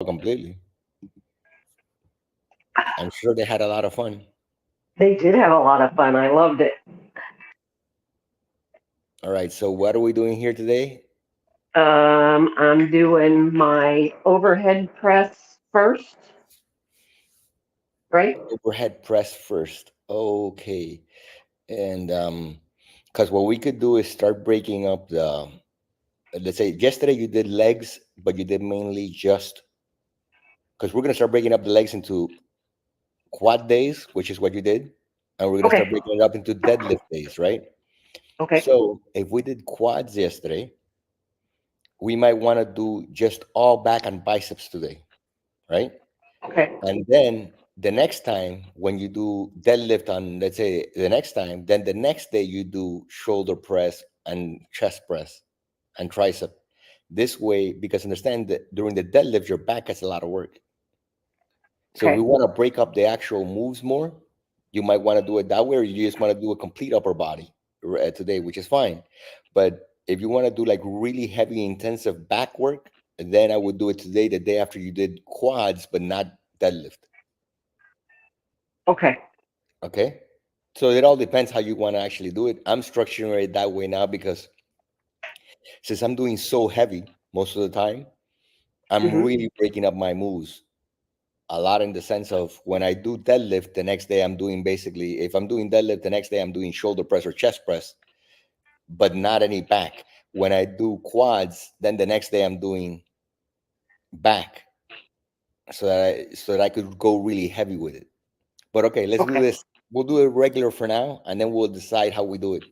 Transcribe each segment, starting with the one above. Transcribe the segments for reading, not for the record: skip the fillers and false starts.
completely. I'm sure they had a lot of fun. They did have a lot of fun. I loved it. All right, so what are we doing here today? I'm doing my overhead press first, right? Overhead press first. Okay. And because what we could do is start breaking up the, let's say yesterday you did legs, but you did mainly just, because we're going to start breaking up the legs into quad days, which is what you did. And we're going to start Okay. breaking it up into deadlift days, right? Okay. So if we did quads yesterday, we might want to do just all back and biceps today, right? Okay. And then the next time when you do deadlift on, let's say the next time, then the next day you do shoulder press and chest press and tricep. This way, because understand that during the deadlift, your back has a lot of work. So if we Okay. want to break up the actual moves more, you might want to do it that way, or you just want to do a complete upper body today, which is fine. But if you want to do like really heavy, intensive back work, then I would do it today, the day after you did quads, but not deadlift. Okay. Okay. So it all depends how you want to actually do it. I'm structuring it that way now because since I'm doing so heavy most of the time, I'm Hmm. really breaking up my moves a lot in the sense of when I do deadlift, the next day I'm doing basically, if I'm doing deadlift, the next day I'm doing shoulder press or chest press, but not any back. When I do quads, then the next day I'm doing back so that I could go really heavy with it. But okay, let's do Okay. this. We'll do it regular for now, and then we'll decide how we do it.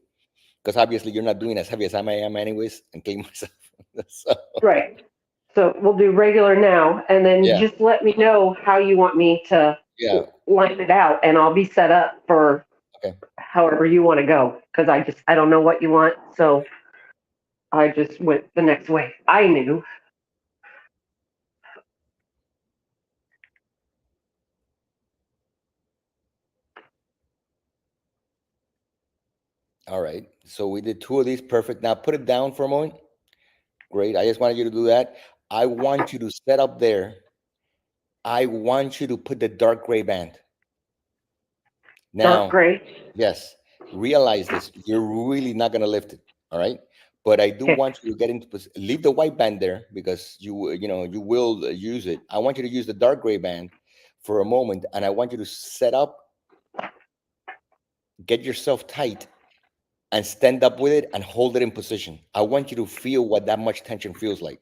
Because obviously you're not doing as heavy as I am anyways, and clean myself. So Right. So we'll do regular now, and then yeah, just let me know how you want me to yeah, line it out, and I'll be set up for okay. however you want to go. Because I don't know what you want, so I just went the next way I knew. All right. So we did two of these. Perfect. Now put it down for a moment. Great. I just wanted you to do that. I want you to set up there. I want you to put the dark gray band. Dark Now, gray. yes, realize this. You're really not going to lift it. All right. But I do Okay. want you to get into leave the white band there because you will use it. I want you to use the dark gray band for a moment, and I want you to set up, get yourself tight, and stand up with it and hold it in position. I want you to feel what that much tension feels like.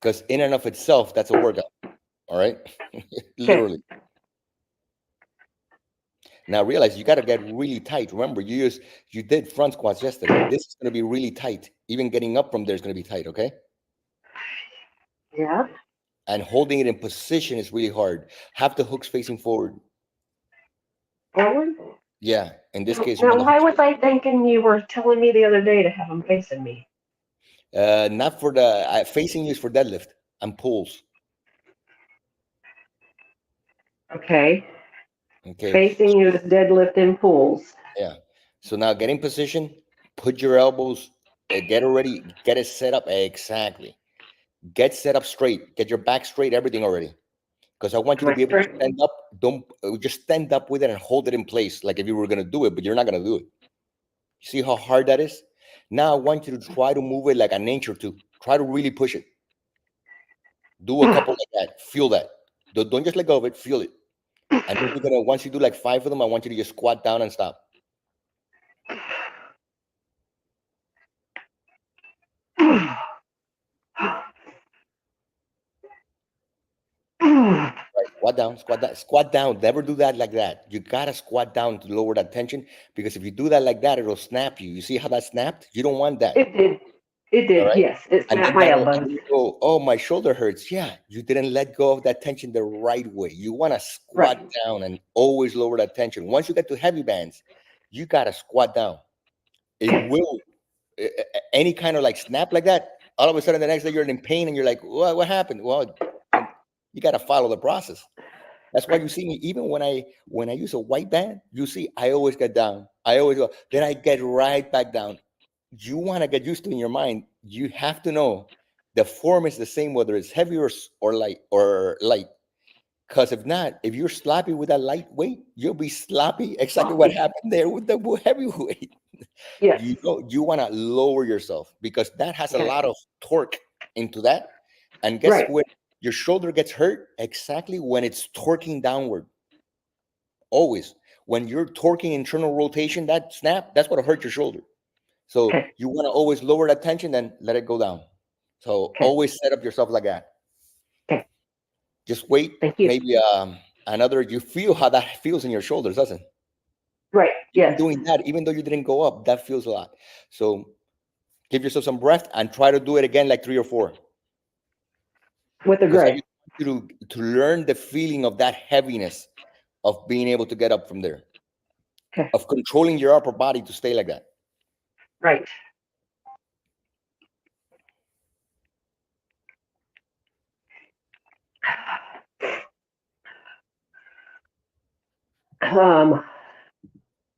Because in and of itself, that's a workout. All right. Okay. Literally. Now realize you got to get really tight. Remember, you did front squats yesterday. This is going to be really tight. Even getting up from there is going to be tight. Okay. Yeah. And holding it in position is really hard. Have the hooks facing forward. Forward. Yeah. In this case, you want Now, the why hooks. was I thinking you were telling me the other day to have them facing me? Not for the facing you is for deadlift and pulls. Okay. Okay. Facing you is deadlift and pulls. Yeah. So now get in position, put your elbows, get ready, get it set up. Exactly. Get set up straight, get your back straight, everything already. Because I want you Am to I be able to straight? stand up. Don't just stand up with it and hold it in place like if you were going to do it, but you're not going to do it. See how hard that is? Now I want you to try to move it like an inch or two. Try to really push it. Do a couple like that. Feel that. Don't just let go of it. Feel it. And then you're gonna once you do like five of them, I want you to just squat down and stop. Right. Squat down, squat down, squat down. Never do that like that. You gotta squat down to lower that tension because if you do that like that, it'll snap you. You see how that snapped? You don't want that. It did. It All did. right. Yes. It And snapped then my and elbows. then you go, oh, my shoulder hurts. Yeah, you didn't let go of that tension the right way. You want to Right. squat down and always lower that tension. Once you get to heavy bands, you gotta squat down. It will any kind of like snap like that. All of a sudden, the next day you're in pain and you're like, what happened? Well, you gotta follow the process. That's why you see me even when I use a white band. You see, I always get down. I always go. Then I get right back down. you want to get used to in your mind, you have to know the form is the same, whether it's heavy or light. Because if not, if you're sloppy with that lightweight, you'll be sloppy. Exactly what happened there with the heavyweight. Yes. You want to lower yourself because that has a Okay. lot of torque into that. And guess Right. what? Your shoulder gets hurt exactly when it's torquing downward. Always. When you're torquing internal rotation, that snap, that's what hurt your shoulder. So Okay. you want to always lower that tension, then let it go down. So Okay. always set up yourself like that. Okay. Just wait. Thank you. Maybe another. You feel how that feels in your shoulders, doesn't it? Right. Even Yes. doing that, even though you didn't go up, that feels a lot. So give yourself some breath and try to do it again, like 3 or 4. With the Because I gray. just want you to learn the feeling of that heaviness of being able to get up from there. Okay. Of controlling your upper body to stay like that. Right.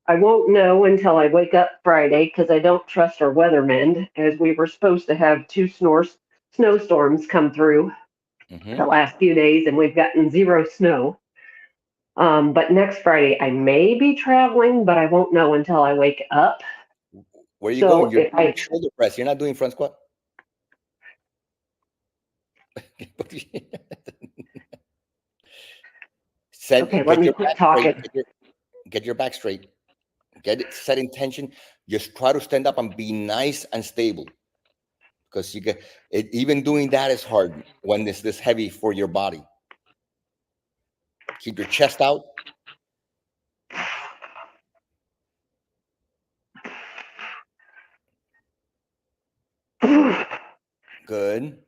I won't know until I wake up Friday because I don't trust our weathermen, as we were supposed to have 2 snowstorms come through the last few days, and we've gotten 0 snow. But next Friday I may be traveling, but I won't know until I wake up. Where are you So going? You're if doing shoulder press. You're not doing front squat. Okay, let me quit talking. Get your back straight. Get it set in tension. Just try to stand up and be nice and stable. Because you get it, even doing that is hard when it's this heavy for your body. Keep your chest out. Good.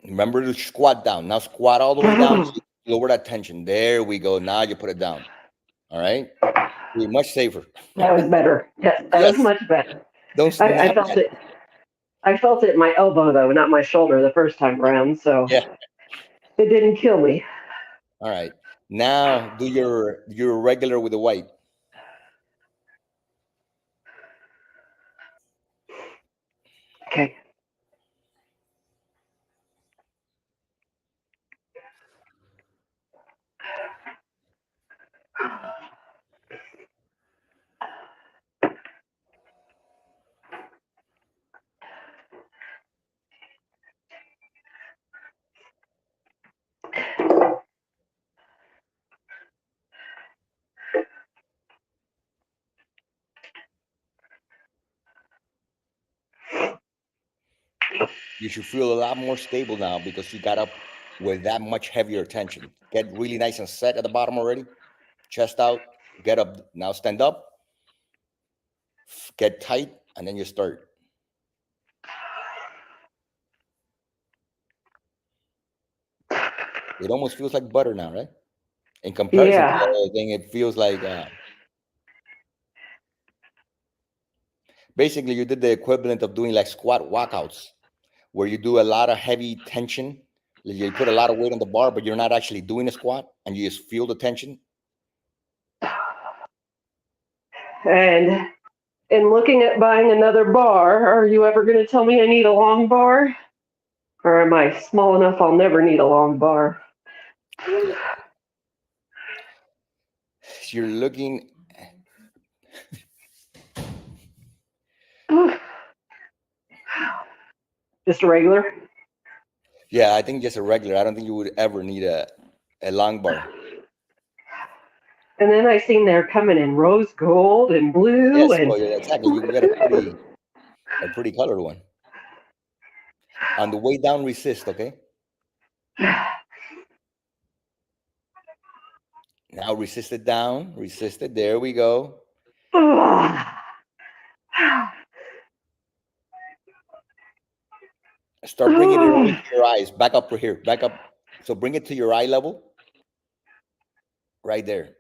Remember to squat down. Now squat all the way down. So you lower that tension. There we go. Now you put it down. All right. Be much safer. That was better. Yes, that was much better. Don't snap. I felt it. I felt it in my elbow though, not my shoulder the first time around. So Yeah. it didn't kill me. All right. Now do your regular with the white. Okay. You should feel a lot more stable now because you got up with that much heavier tension. Get really nice and set at the bottom already. Chest out. Get up. Now stand up. Get tight, and then you start. It almost feels like butter now, right? In comparison to the other thing, it feels like basically you did the equivalent of doing like squat walkouts, where you do a lot of heavy tension. You put a lot of weight on the bar, but you're not actually doing a squat, and you just feel the tension. And in looking at buying another bar, are you ever going to tell me I need a long bar? Or am I small enough I'll never need a long bar? You're looking. Just a regular? Yeah, I think just a regular. I don't think you would ever need a long bar. And then I seen they're coming in rose gold and blue. Yes, and well, exactly. You can get a pretty colored one. On the way down, resist, okay? Now resist it down. Resist it. There we go. Start bringing it over to your eyes. Back up here. Back up. So bring it to your eye level. Right there.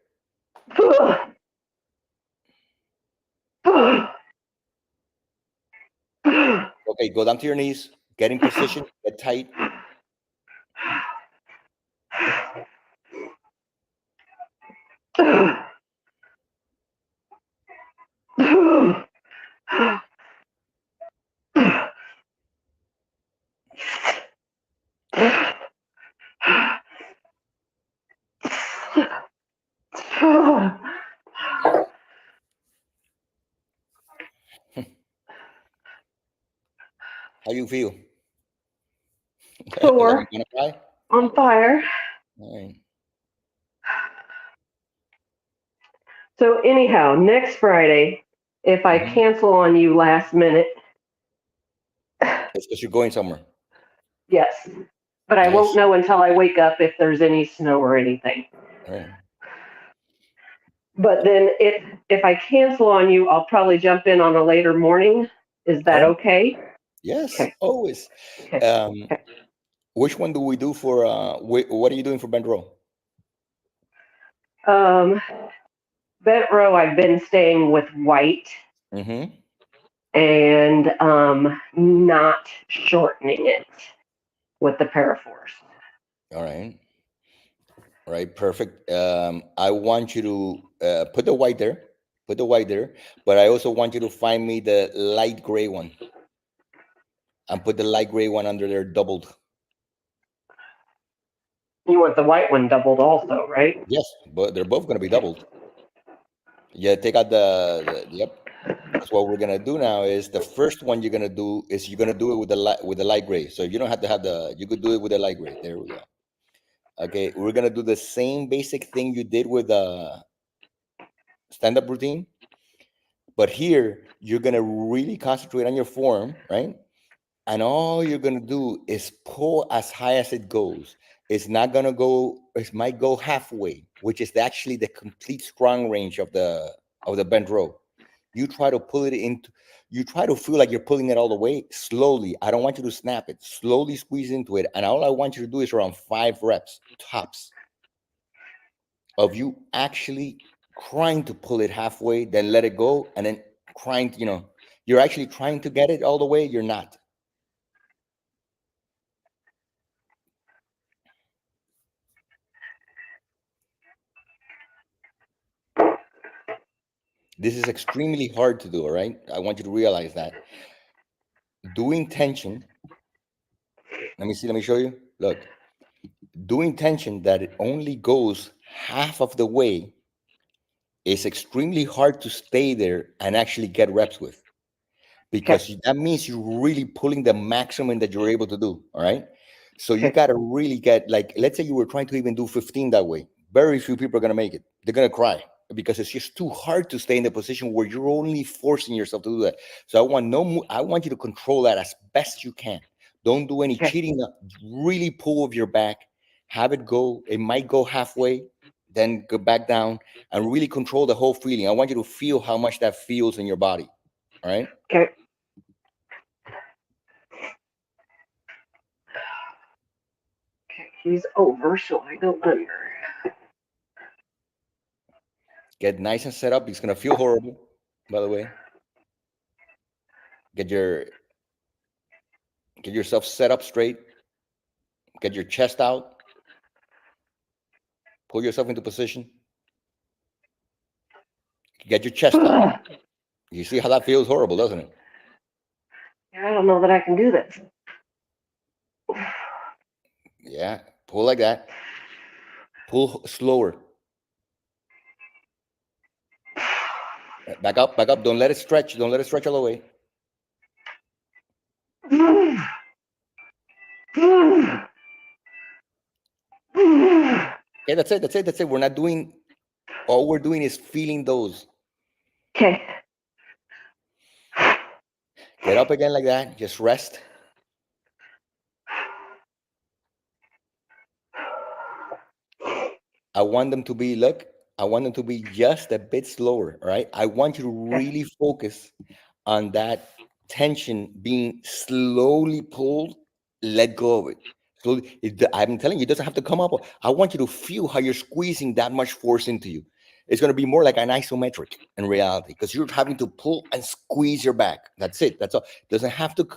Okay, go down to your knees. Get in position. Get tight. How you feel? Like Sore, you gonna cry? on fire. All right. So anyhow, next Friday, if I Mhm. cancel on you last minute, It's because you're going somewhere. yes, but I won't Nice. know until I wake up if there's any snow or anything. All right. But then if I cancel on you, I'll probably jump in on a later morning. Is All that right. okay? Yes, Okay. always. Okay. Um, Okay. which one do we do for? What are you doing for Bend Row? Um, Bent Row, I've been staying with white Mm-hmm. and not shortening it with the Paraforce. All right. All right. Perfect. I want you to put the white there. Put the white there. But I also want you to find me the light gray one and put the light gray one under there doubled. You want the white one doubled also, right? Yes, but they're both going to be doubled. Yeah. Take out yep. Because what we're gonna do now is the first one you're gonna do is you're gonna do it with the light gray. So you don't have to have you could do it with the light gray. There we go. Okay, we're gonna do the same basic thing you did with the stand-up routine, but here you're gonna really concentrate on your form, right? And all you're gonna do is pull as high as it goes. It's not gonna go, it might go halfway, which is actually the complete strong range of the bent row. You try to pull it into, you try to feel like you're pulling it all the way slowly. I don't want you to snap it. Slowly squeeze into it. And all I want you to do is around 5 reps tops of you actually trying to pull it halfway, then let it go, and then trying to, you're actually trying to get it all the way. You're not. This is extremely hard to do, all right? I want you to realize that. Doing tension, let me show you. Look, doing tension that it only goes half of the way is extremely hard to stay there and actually get reps with, because that means you're really pulling the maximum that you're able to do, all right? So you got to really get, like, let's say you were trying to even do 15 that way. Very few people are going to make it. They're going to cry because it's just too hard to stay in the position where you're only forcing yourself to do that. So I want you to control that as best you can. Don't do any cheating. Really pull with your back, have it go. It might go halfway, then go back down, and really control the whole feeling. I want you to feel how much that feels in your body. All right. Okay. Okay, he's over, so I go under. Get nice and set up. It's gonna feel horrible, by the way. Get yourself set up straight. Get your chest out. Pull yourself into position. Get your chest out. You see how that feels horrible, doesn't it? I don't know that I can do this. Yeah. Pull like that. Pull slower. Back up, back up. Don't let it stretch. Don't let it stretch all the way. Okay, that's it. That's it. That's it. We're not doing, all we're doing is feeling those. Okay. Get up again like that. Just rest. I want them to be, look, I want them to be just a bit slower, all right? I want you to really focus on that tension being slowly pulled, let go of it. So I'm telling you, it doesn't have to come up. I want you to feel how you're squeezing that much force into you. It's going to be more like an isometric in reality, because you're having to pull and squeeze your back. That's it. That's all. It doesn't have to.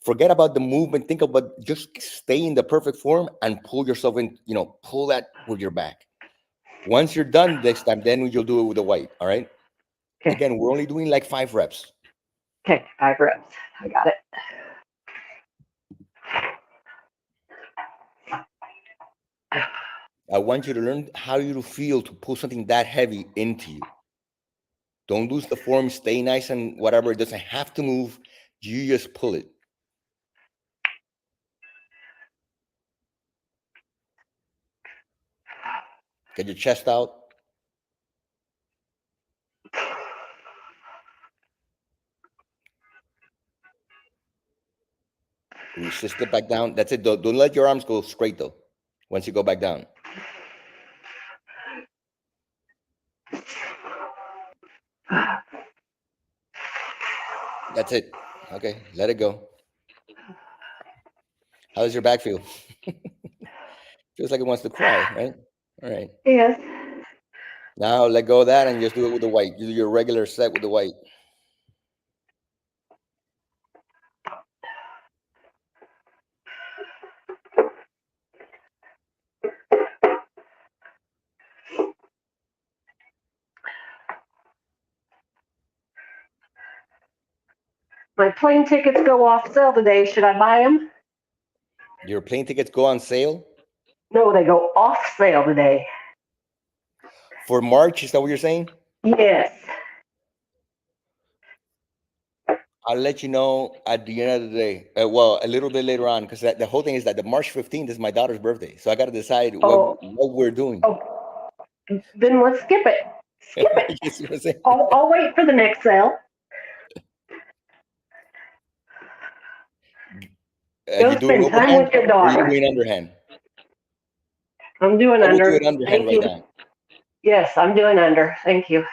Forget about the movement. Think about just stay in the perfect form and pull yourself in, pull that with your back. Once you're done next time, then you'll do it with the white. All right. Okay. Again, we're only doing like 5 reps. Okay, 5 reps. I got it. I want you to learn how you feel to pull something that heavy into you. Don't lose the form. Stay nice and whatever. It doesn't have to move. You just pull it. Get your chest out. Resist it back down. That's it. Don't let your arms go straight though. Once you go back down. That's it. Okay, let it go. How does your back feel? Feels like it wants to cry, right? All right. Yes. Now let go of that and just do it with the white. Do your regular set with the white. My plane tickets go off sale today. Should I buy them? Your plane tickets go on sale? No, they go off sale today. For March, is that what you're saying? Yes. I'll let you know at the end of the day. Well, a little bit later on, because the whole thing is that the March 15th is my daughter's birthday. So I got to decide what we're doing. Oh, then let's skip it. Skip it. You see what I'm saying? I'll wait for the next sale. Go spend time with your daughter. Or are you doing underhand? I'm doing I under. will do it underhand right now. Yes, I'm doing under. Thank you.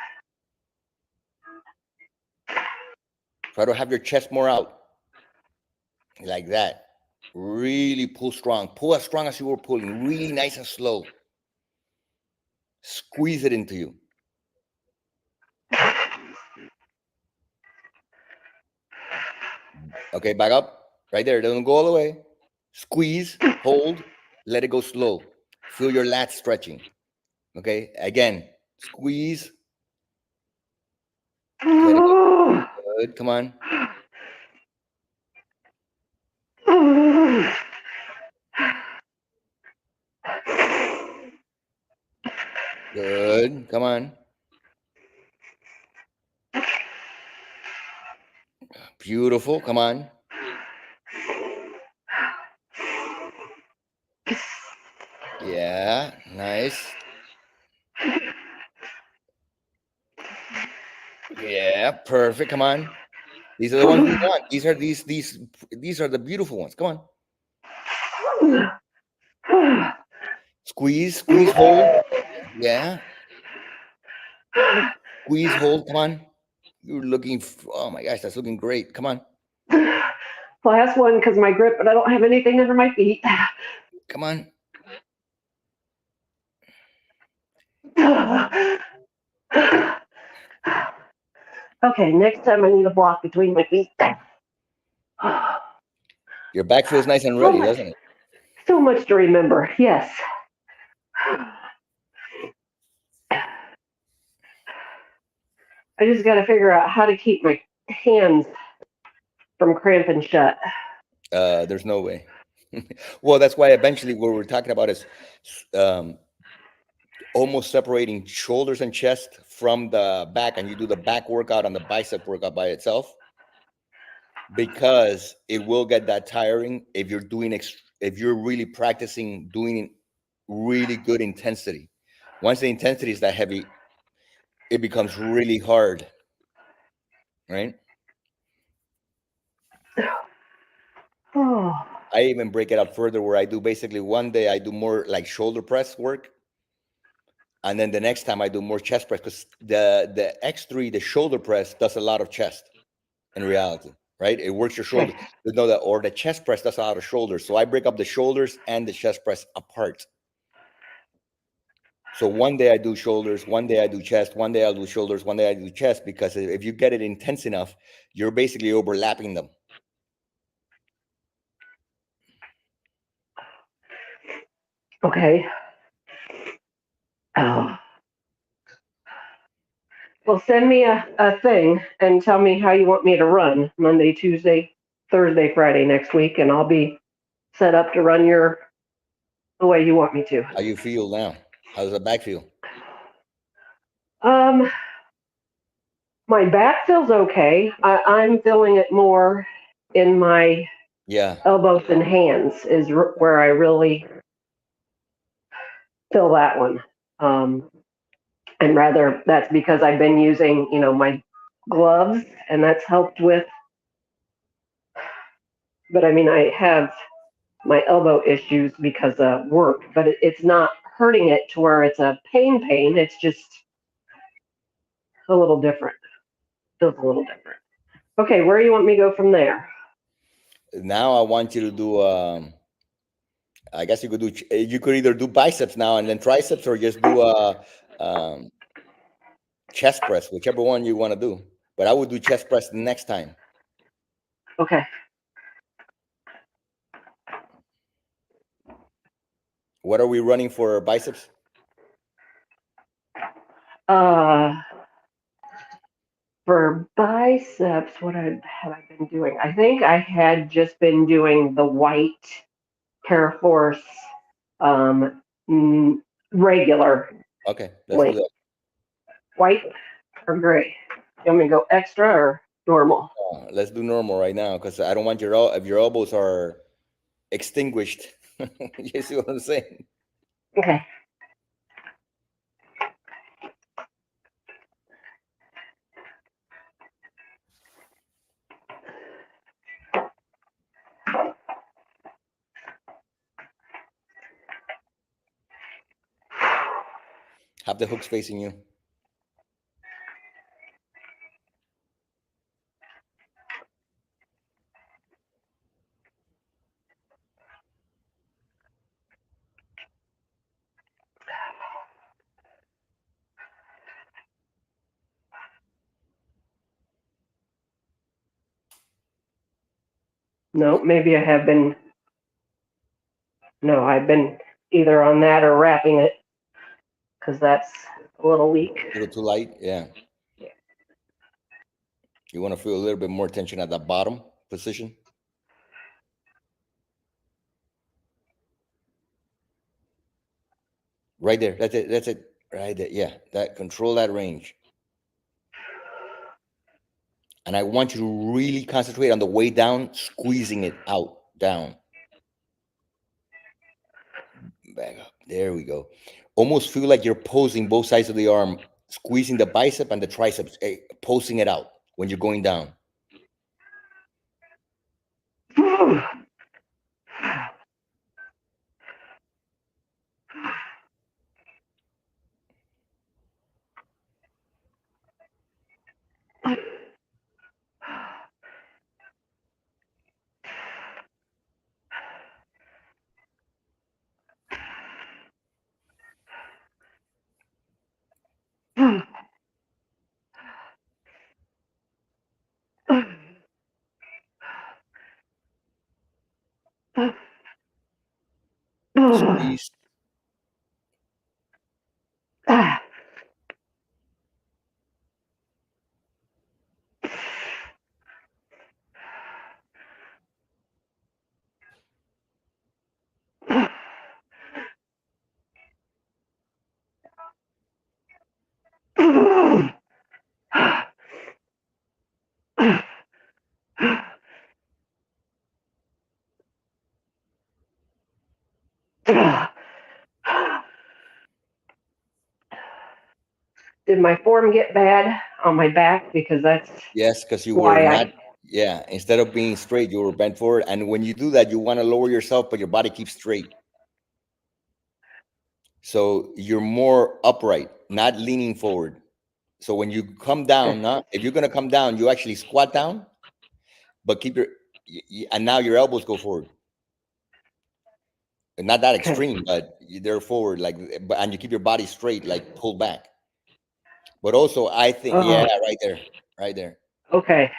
Try to have your chest more out. Like that. Really pull strong. Pull as strong as you were pulling. Really nice and slow. Squeeze it into you. Okay, back up. Right there. Don't go all the way. Squeeze, hold, let it go slow. Feel your lats stretching. Okay, again, squeeze. Let it go. Good, come on. Good, come on. Beautiful, come on. Yeah, nice. Yeah, perfect. Come on. These are the ones we want. These are the beautiful ones. Come on. Squeeze, hold. Yeah. Squeeze, hold. Come on. You're looking. Oh my gosh, that's looking great. Come on. Last one because my grip, but I don't have anything under my feet. Come on. Okay, next time I need a block between my feet. Your back feels nice and ready, doesn't it? So much to remember. Yes. I just got to figure out how to keep my hands from cramping shut. There's no way. Well, that's why eventually what we're talking about is almost separating shoulders and chest from the back, and you do the back workout and the bicep workout by itself, because it will get that tiring if you're doing if you're really practicing doing really good intensity. Once the intensity is that heavy, it becomes really hard, right? Oh. I even break it up further where I do basically one day I do more like shoulder press work, and then the next time I do more chest press, because the X3, the shoulder press, does a lot of chest in reality, right? It works your shoulders. You know that, or the chest press does a lot of shoulders. So I break up the shoulders and the chest press apart. So one day I do shoulders, one day I do chest, one day I'll do shoulders, one day I do chest, because if you get it intense enough, you're basically overlapping them. Okay. Oh. Well, send me a thing and tell me how you want me to run Monday, Tuesday, Thursday, Friday next week, and I'll be set up to run the way you want me to. How you feel now? How does the back feel? My back feels okay. I'm feeling it more in my elbows and hands is where I really feel that one. And rather, that's because I've been using, my gloves, and that's helped with. But I mean, I have my elbow issues because of work, but it's not hurting it to where it's a pain. It's just a little different. Feels a little different. Okay, where do you want me to go from there? Now I want you to do. I guess you could do. You could either do biceps now and then triceps, or just do um, chest press, whichever one you want to do. But I would do chest press next time. Okay. What are we running for biceps? For biceps, what have I been doing? I think I had just been doing the white Paraforce regular. Okay, let's do that. White or gray? You want me to go extra or normal? Let's do normal right now because I don't want if your elbows are extinguished. You see what I'm saying? Okay. Have the hooks facing you. No, maybe I have been. No, I've been either on that or wrapping it because that's a little weak. A little too light, yeah. You want to feel a little bit more tension at the bottom position. Right there. That's it. That's it. Right there. Yeah. That control that range. And I want you to really concentrate on the way down, squeezing it out, down. Back up. There we go. Almost feel like you're posing both sides of the arm, squeezing the bicep and the triceps, pulsing it out when you're going down. Squeeze. Did my form get bad on my back? Because that's yes, because you were not. Yeah, instead of being straight, you were bent forward. And when you do that, you want to lower yourself, but your body keeps straight. So you're more upright, not leaning forward. So when you come down, if you're going to come down, you actually squat down, but keep and now your elbows go forward. Not that extreme, but they're forward, and you keep your body straight, like pulled back. But also, I think, yeah, right there. Okay.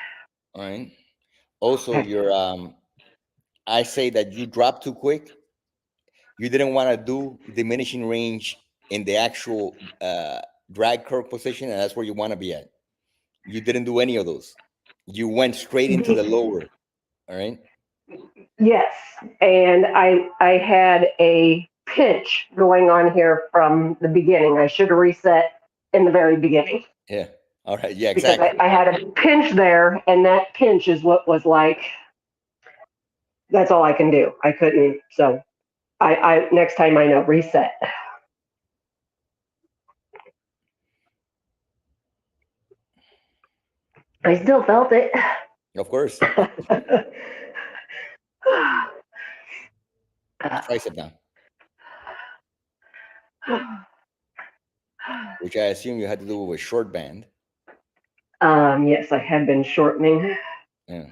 All right. Also, I say that you dropped too quick. You didn't want to do diminishing range in the actual drag curve position, and that's where you want to be at. You didn't do any of those. You went straight into the lower. All right. Yes, and I had a pinch going on here from the beginning. I should have reset in the very beginning. Yeah. All right. Yeah, exactly. Because I had a pinch there, and that pinch is what was like. That's all I can do. I couldn't. So I next time I know reset. I still felt it. Of course. Tricep now, which I assume you had to do with a short band. Yes, I had been shortening. Yeah.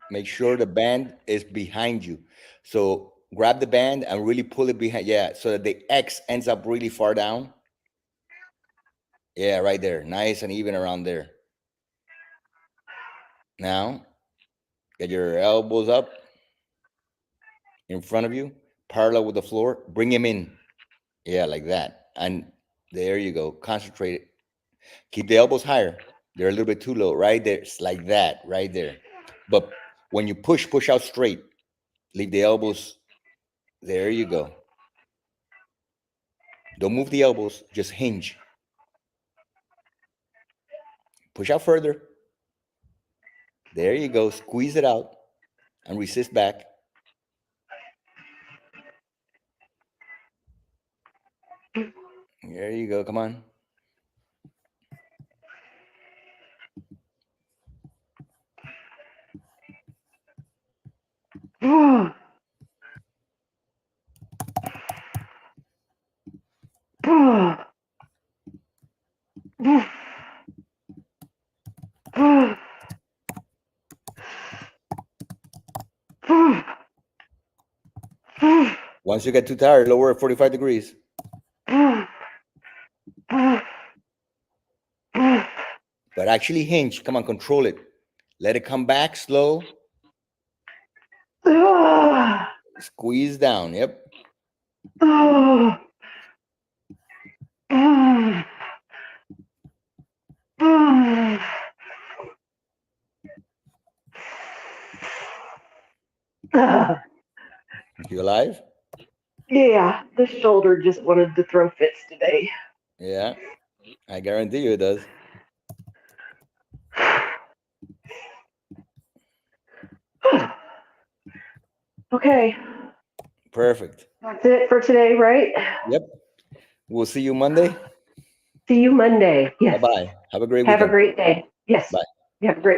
Make sure the band is behind you. So grab the band and really pull it behind. Yeah, so that the X ends up really far down. Yeah, right there. Nice and even around there. Now, get your elbows up in front of you, parallel with the floor. Bring him in. Yeah, like that. And there you go. Concentrate. Keep the elbows higher. They're a little bit too low. Right there. It's like that. Right there. But when you push out straight. Leave the elbows. There you go. Don't move the elbows. Just hinge. Push out further. There you go. Squeeze it out and resist back. There you go. Come on. Once you get too tired, lower at 45 degrees. But actually hinge. Come on, control it. Let it come back slow. Squeeze down. Yep. You alive? Yeah, the shoulder just wanted to throw fits today. Yeah, I guarantee you it does. Okay. Perfect. That's it for today, right? Yep. We'll see you Monday. See you Monday. Yes. Bye-bye. Have a great Have a weekend. great day. Yes. Bye. Have a great week.